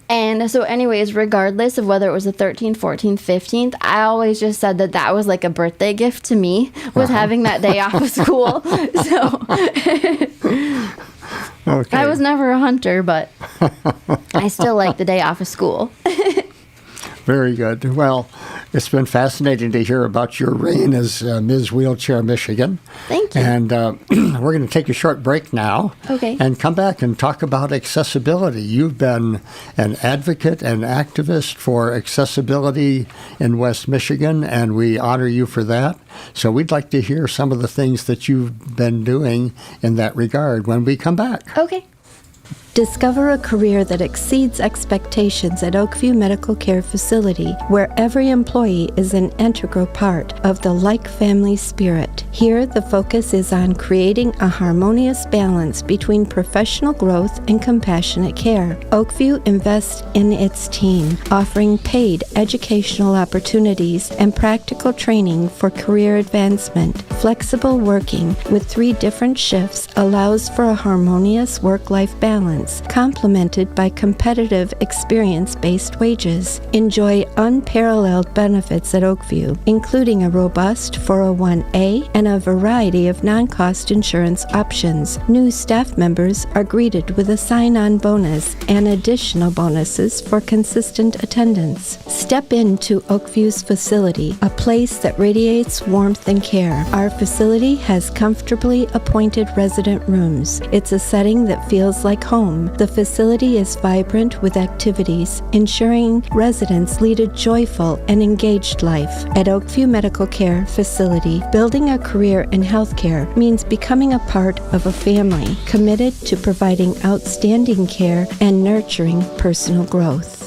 And so anyways, regardless of whether it was the 13th, 14th, 15th, I always just said that was like a birthday gift to me with having that day off of school. So okay. I was never a hunter, but I still like the day off of school. Very good. Well, it's been fascinating to hear about your reign as Ms. Wheelchair Michigan. Thank you. And we're going to take a short break now. Okay. And come back and talk about accessibility. You've been an advocate and activist for accessibility in West Michigan, and we honor you for that. So we'd like to hear some of the things that you've been doing in that regard when we come back. Okay. Discover a career that exceeds expectations at Oakview Medical Care Facility, where every employee is an integral part of the like family spirit. Here, the focus is on creating a harmonious balance between professional growth and compassionate care. Oakview invests in its team, offering paid educational opportunities and practical training for career advancement. Flexible working with 3 different shifts allows for a harmonious work-life balance, complemented by competitive experience-based wages. Enjoy unparalleled benefits at Oakview, including a robust 401A and a variety of non-cost insurance options. New staff members are greeted with a sign-on bonus and additional bonuses for consistent attendance. Step into Oakview's facility, a place that radiates warmth and care. Our facility has comfortably appointed resident rooms. It's a setting that feels like home. The facility is vibrant with activities, ensuring residents lead a joyful and engaged life. At Oakview Medical Care Facility, building a career in healthcare means becoming a part of a family committed to providing outstanding care and nurturing personal growth.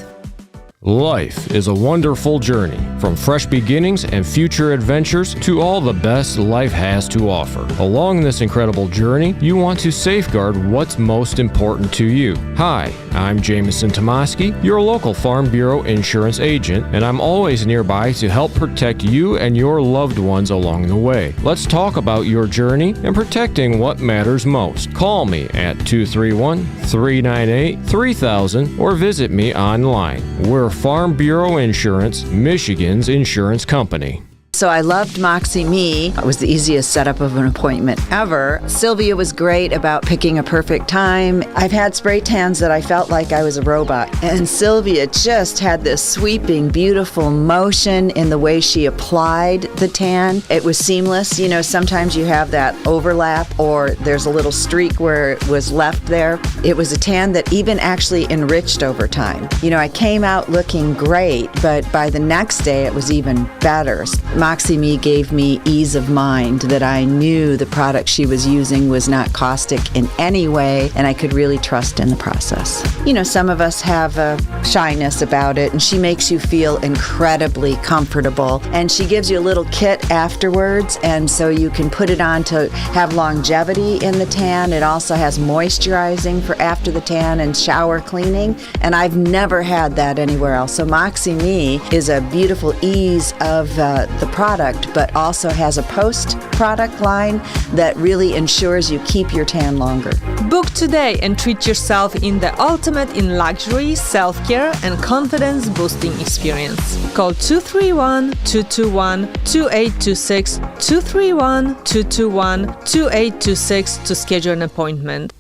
Life is a wonderful journey, from fresh beginnings and future adventures to all the best life has to offer. Along this incredible journey, you want to safeguard what's most important to you. Hi, I'm Jameson Tomaski, your local Farm Bureau insurance agent, and I'm always nearby to help protect you and your loved ones along the way. Let's talk about your journey and protecting what matters most. Call me at 231-398-3000 or visit me online. We're Farm Bureau Insurance, Michigan's insurance company. So I loved Moxie Me. It was the easiest setup of an appointment ever. Sylvia was great about picking a perfect time. I've had spray tans that I felt like I was a robot. And Sylvia just had this sweeping, beautiful motion in the way she applied the tan. It was seamless. You know, sometimes you have that overlap or there's a little streak where it was left there. It was a tan that even actually enriched over time. You know, I came out looking great, but by the next day it was even better. Moxie Me gave me ease of mind that I knew the product she was using was not caustic in any way, and I could really trust in the process. You know, some of us have a shyness about it, and she makes you feel incredibly comfortable, and she gives you a little kit afterwards, and so you can put it on to have longevity in the tan. It also has moisturizing for after the tan and shower cleaning, and I've never had that anywhere else. So Moxie Me is a beautiful ease of the product, but also has a post-product line that really ensures you keep your tan longer. Book today and treat yourself in the ultimate in luxury, self-care, and confidence-boosting experience. Call 231-221-2826, 231-221-2826 to schedule an appointment.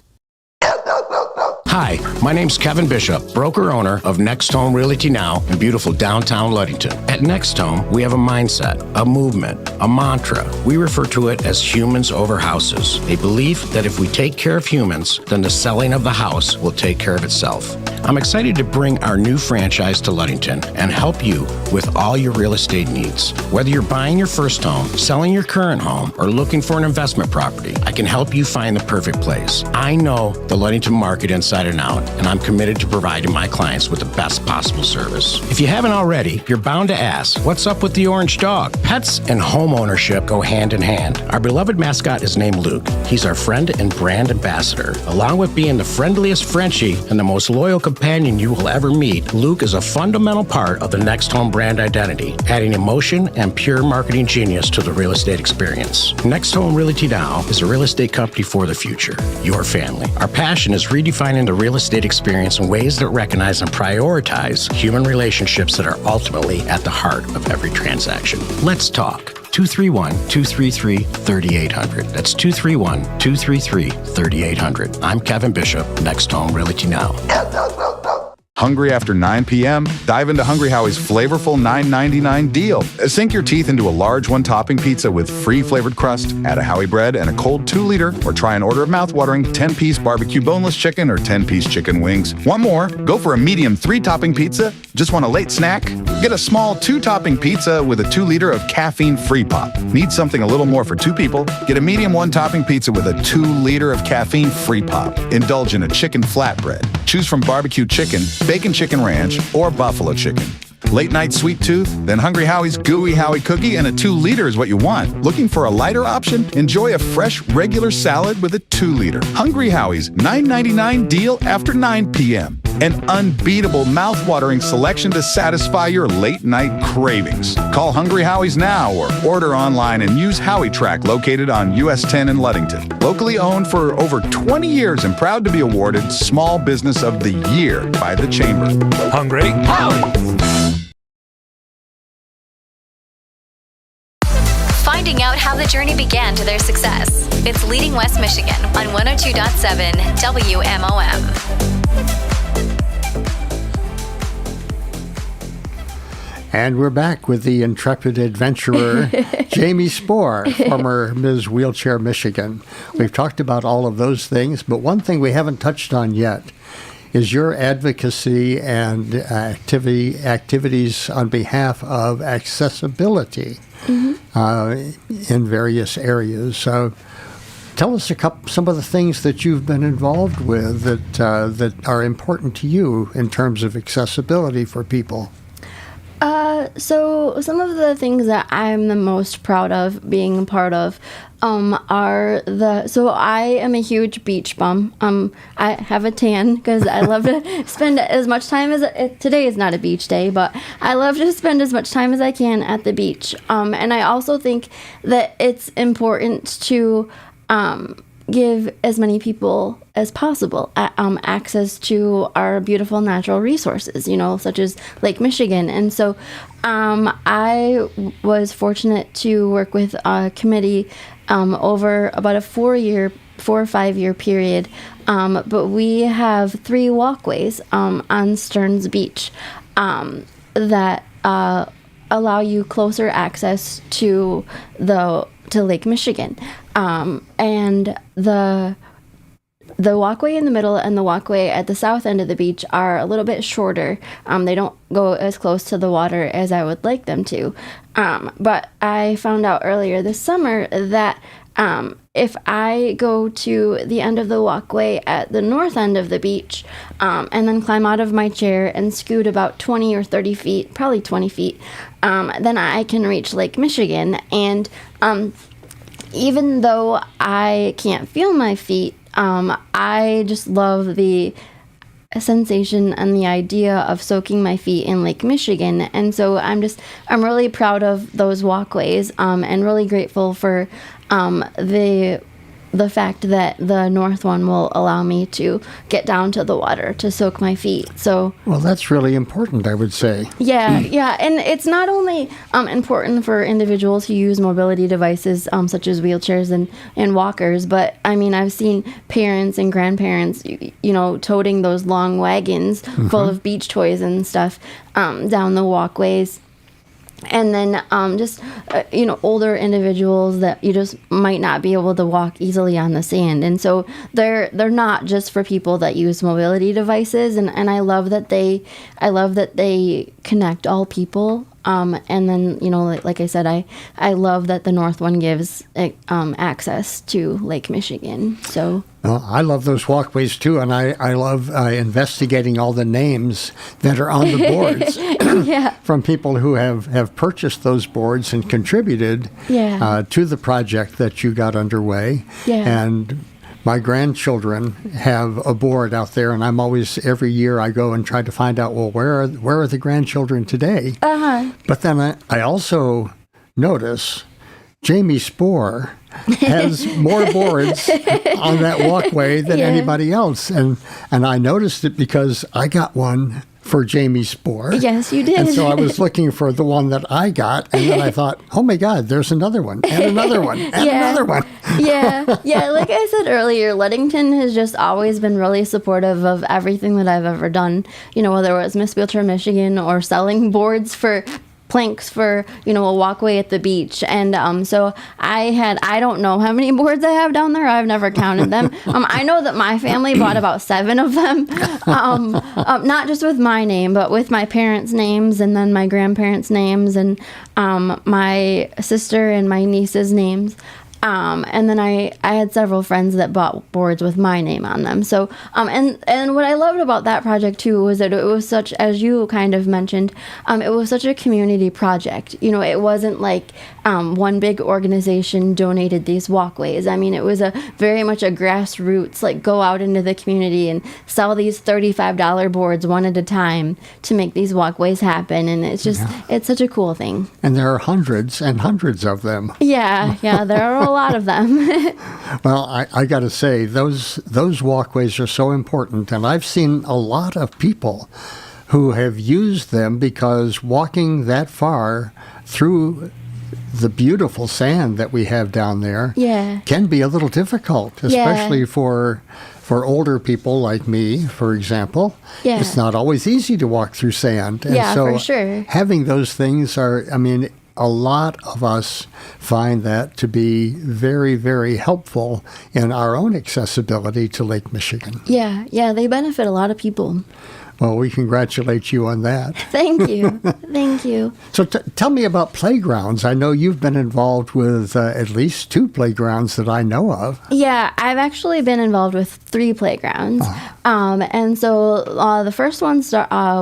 Hi, my name's Kevin Bishop, broker-owner of Next Home Realty Now in beautiful downtown Ludington. At Next Home, we have a mindset, a movement, a mantra. We refer to it as humans over houses, a belief that if we take care of humans, then the selling of the house will take care of itself. I'm excited to bring our new franchise to Ludington and help you with all your real estate needs. Whether you're buying your first home, selling your current home, or looking for an investment property, I can help you find the perfect place. I know the Ludington market inside and out, and I'm committed to providing my clients with the best possible service. If you haven't already, you're bound to ask, what's up with the orange dog? Pets and home ownership go hand in hand. Our beloved mascot is named Luke. He's our friend and brand ambassador. Along with being the friendliest Frenchie and the most loyal companion you will ever meet, Luke is a fundamental part of the Next Home brand identity, adding emotion and pure marketing genius to the real estate experience. Next Home Realty Now is a real estate company for the future, your family. Our passion is redefining the real estate experience in ways that recognize and prioritize human relationships that are ultimately at the heart of every transaction. Let's talk. 231-233-3800. That's 231-233-3800. I'm Kevin Bishop, Next Home Realty Now. Hungry after 9 p.m.? Dive into Hungry Howie's flavorful $9.99 deal. Sink your teeth into a large one-topping pizza with free flavored crust, add a Howie bread and a cold 2-liter, or try an order of mouth-watering 10-piece barbecue boneless chicken or 10-piece chicken wings. Want more? Go for a medium 3-topping pizza? Just want a late snack? Get a small 2-topping pizza with a 2-liter of caffeine-free pop. Need something a little more for 2 people? Get a medium 1-topping pizza with a 2-liter of caffeine-free pop. Indulge in a chicken flatbread. Choose from barbecue chicken, bacon chicken ranch, or buffalo chicken. Late night sweet tooth? Then Hungry Howie's Gooey Howie cookie and a 2-liter is what you want. Looking for a lighter option? Enjoy a fresh, regular salad with a 2-liter. Hungry Howie's $9.99 deal after 9 p.m. An unbeatable mouth-watering selection to satisfy your late-night cravings. Call Hungry Howie's now or order online and use Howie Track located on US 10 in Ludington. Locally owned for over 20 years and proud to be awarded Small Business of the Year by the Chamber. Hungry Howie's. Finding out how the journey began to their success. It's Leading West Michigan on 102.7 WMOM. And we're back with the intrepid adventurer, Jamie Spore, former Ms. Wheelchair Michigan. We've talked about all of those things, but one thing we haven't touched on yet is your advocacy and activities on behalf of accessibility in various areas. So tell us some of the things that you've been involved with that are important to you in terms of accessibility for people. So some of the things that I'm the most proud of being a part of so I am a huge beach bum. I have a tan because I love to spend as much time today is not a beach day, but I love to spend as much time as I can at the beach. And I also think that it's important to give as many people as possible access to our beautiful natural resources, such as Lake Michigan. And so I was fortunate to work with a committee over about a 4 or 5 year period. But we have 3 walkways on Stearns Beach that allow you closer access to Lake Michigan. And the walkway in the middle and the walkway at the south end of the beach are a little bit shorter. They don't go as close to the water as I would like them to. But I found out earlier this summer that if I go to the end of the walkway at the north end of the beach and then climb out of my chair and scoot about 20 or 30 feet, probably 20 feet, then I can reach Lake Michigan. And even though I can't feel my feet, I just love the sensation and the idea of soaking my feet in Lake Michigan. And so I'm really proud of those walkways and really grateful for the fact that the north one will allow me to get down to the water to soak my feet. So well, that's really important, I would say. Yeah, and it's not only important for individuals who use mobility devices such as wheelchairs and walkers, but I mean, I've seen parents and grandparents, toting those long wagons full of beach toys and stuff down the walkways. And then older individuals that you just might not be able to walk easily on the sand. And so they're not just for people that use mobility devices. And I love that they connect all people. And then, like I said, I love that the north one gives access to Lake Michigan. So. Well, I love those walkways too, and I love investigating all the names that are on the boards from people who have purchased those boards and contributed to the project that you got underway. Yeah. And my grandchildren have a board out there, and I'm always, every year I go and try to find out, well, where are the grandchildren today? But then I also notice Jamie Spore has more boards on that walkway than anybody else. And I noticed it because I got one for Jamie Spore. Yes, you did. And so I was looking for the one that I got, and then I thought, oh my God, there's another one, and another one, and another one. Yeah. Like I said earlier, Ludington has just always been really supportive of everything that I've ever done. You know, whether it was Miss Wheelchair Michigan or selling boards for planks for, you know, a walkway at the beach. And so I don't know how many boards I have down there. I've never counted them. I know that my family bought about 7 of them, not just with my name, but with my parents' names and then my grandparents' names and my sister and my niece's names. And then I had several friends that bought boards with my name on them. So, and what I loved about that project too was that it was such, as you kind of mentioned, it was such a community project. You know, it wasn't like one big organization donated these walkways. I mean, it was very much a grassroots, like go out into the community and sell these $35 boards one at a time to make these walkways happen. And it's just, it's such a cool thing. And there are hundreds and hundreds of them. Yeah, there are a lot of them. Well, I got to say, those walkways are so important, and I've seen a lot of people who have used them because walking that far through the beautiful sand that we have down there can be a little difficult, especially for older people like me, for example. It's not always easy to walk through sand. And so for sure. Having those things a lot of us find that to be very, very helpful in our own accessibility to Lake Michigan. Yeah, they benefit a lot of people. Well, we congratulate you on that. Thank you. Thank you. So tell me about playgrounds. I know you've been involved with at least 2 playgrounds that I know of. Yeah, I've actually been involved with 3 playgrounds. And so the first one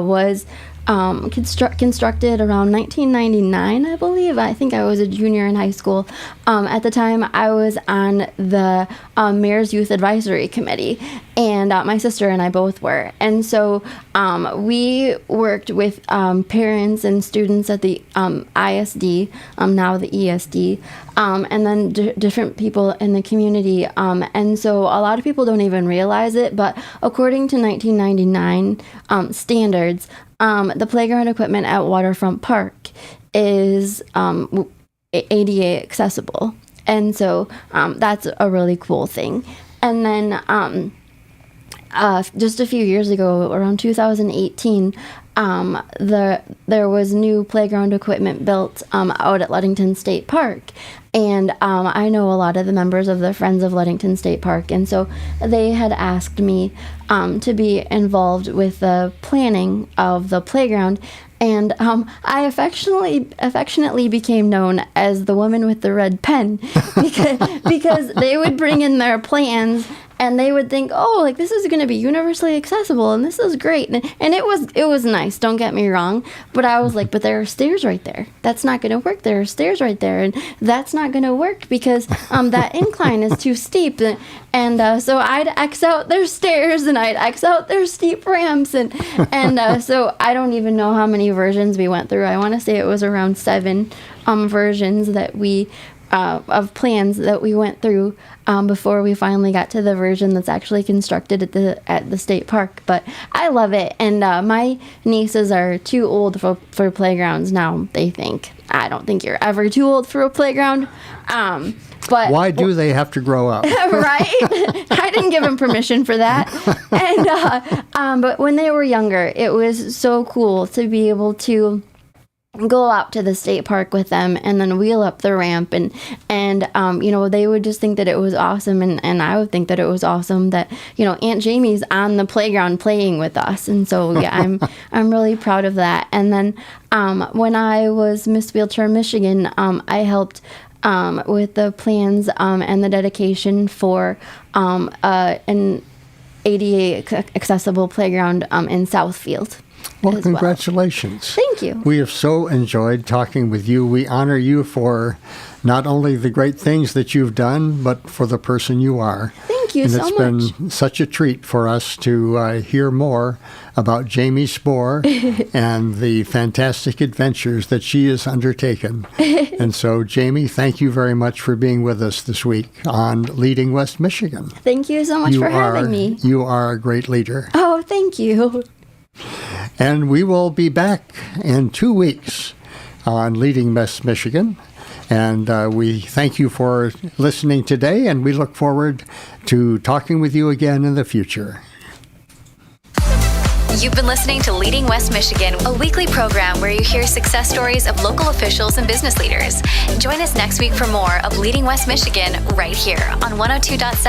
was constructed around 1999, I believe. I think I was a junior in high school. At the time, I was on the Mayor's Youth Advisory Committee, and my sister and I both were. And so we worked with parents and students at the ISD, now the ESD, and then different people in the community. And so a lot of people don't even realize it, but according to 1999 standards, the playground equipment at Waterfront Park is ADA accessible. And so that's a really cool thing. And then just a few years ago, around 2018, there was new playground equipment built out at Ludington State Park. And I know a lot of the members of the Friends of Ludington State Park, and so they had asked me to be involved with the planning of the playground. And I affectionately became known as the woman with the red pen because they would bring in their plans and they would think, oh, like this is going to be universally accessible and this is great. And it was nice, don't get me wrong. But I was like, but there are stairs right there. That's not going to work. There are stairs right there. And that's not going to work because that incline is too steep. And so I'd X out their stairs and I'd X out their steep ramps. And so I don't even know how many versions we went through. I want to say it was around 7 versions that we of plans that we went through before we finally got to the version that's actually constructed at the state park. But I love it, and my nieces are too old for playgrounds now. They think. I don't think you're ever too old for a playground. But why do they have to grow up? Right? I didn't give them permission for that. And but when they were younger, it was so cool to be able to go out to the state park with them and then wheel up the ramp and you know, they would just think that it was awesome, and I would think that it was awesome that, you know, Aunt Jamie's on the playground playing with us. And so yeah, I'm really proud of that. And then when I was Miss Wheelchair Michigan, I helped with the plans and the dedication for an ADA accessible playground in Southfield. Well, congratulations. Thank you. We have so enjoyed talking with you. We honor you for not only the great things that you've done, but for the person you are. Thank you and so it's much. been such a treat for us to hear more about Jamie Spore and the fantastic adventures that she has undertaken. And so, Jamie, thank you very much for being with us this week on Leading West Michigan. Thank you so much for having me. You are a great leader. Oh, thank you. And we will be back in 2 weeks on Leading West Michigan. And we thank you for listening today, and we look forward to talking with you again in the future. You've been listening to Leading West Michigan, a weekly program where you hear success stories of local officials and business leaders. Join us next week for more of Leading West Michigan right here on 102.7